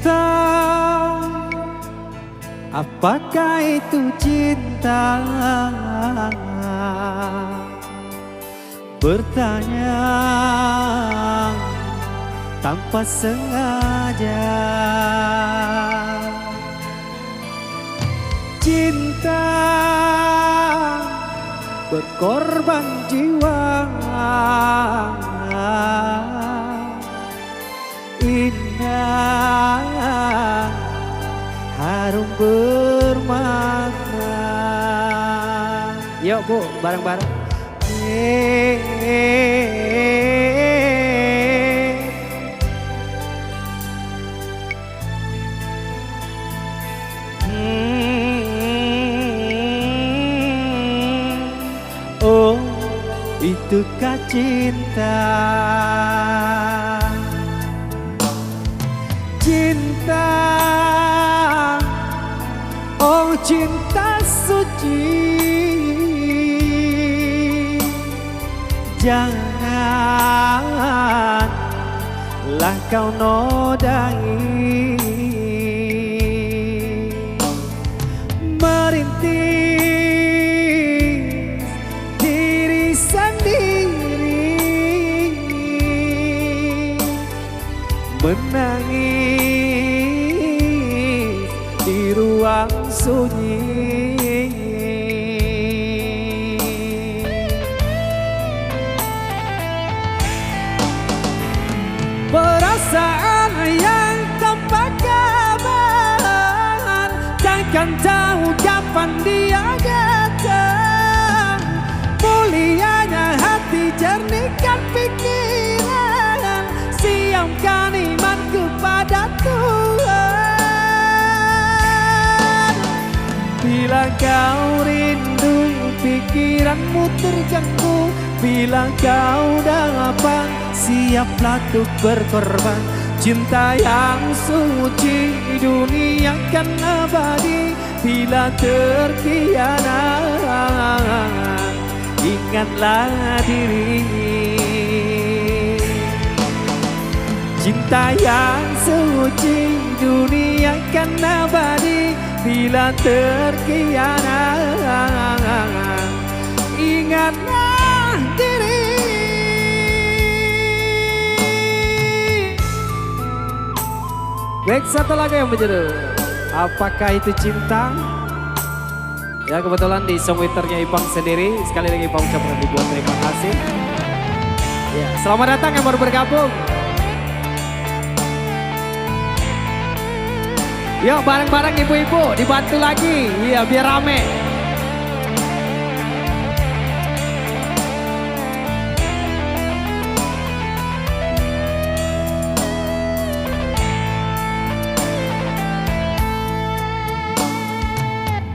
Cinta, apakah itu cinta? Bertanya tanpa sengaja. Cinta berkorban jiwa, indah harum bermakna. Yuk Bu, bareng-bareng. Oh, itukah cinta? Cinta, oh cinta suci. Janganlah kau nodai, merintis diri sendiri, menangis di ruang sunyi. Perasaan yang tanpa kabar, takkan tahu kapan dia datang. Mulianya hati, jernihkan pikiran, siapkan iman kepada Tuhan. Bila kau rindu, pikiranmu terganggu, bila kau dapat, siaplah untuk berkorban. Cinta yang suci, dunia kan abadi. Bila terkhianat, ingatlah diri. Cinta yang suci, dunia kan abadi. Bila terkhianat, ingatlah diri. Baik, satu lagu yang berjudul Apakah Itu Cinta? Ya, kebetulan di songwriternya Ipang sendiri. Sekali lagi Ipang ucapkan ribuan terima kasih. Ya, selamat datang yang baru bergabung. Yuk bareng-bareng ibu-ibu dibantu lagi. Iya, biar rame.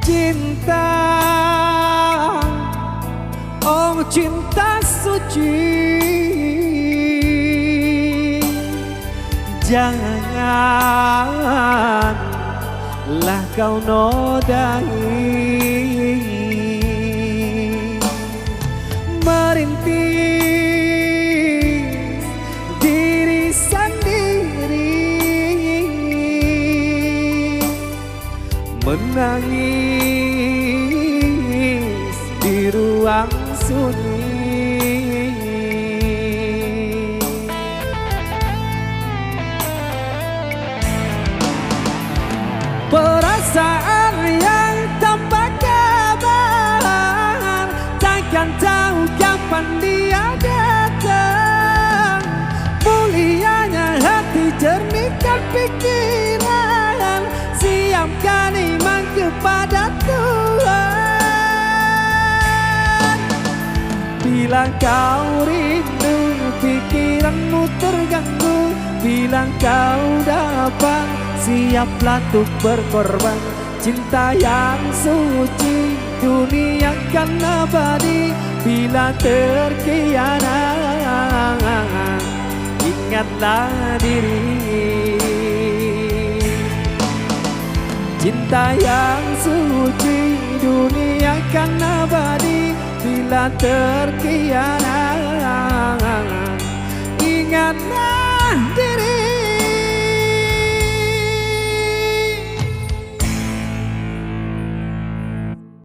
Cinta, oh cinta suci. Janganlah kau nodai, merintis diri sendiri, menangis di ruang sunyi. Perasaan yang tanpa kabar, takkan tahu kapan dia datang. Mulianya hati, jernihkan pikiran, siapkan iman kepada Tuhan. Bila kau rindu, pikiranmu terganggu, bila kau dapat, siaplah untuk berkorban. Cinta yang suci, dunia kan abadi. Bila terkhianat, ingatlah diri. Cinta yang suci, dunia kan abadi. Bila terkhianat,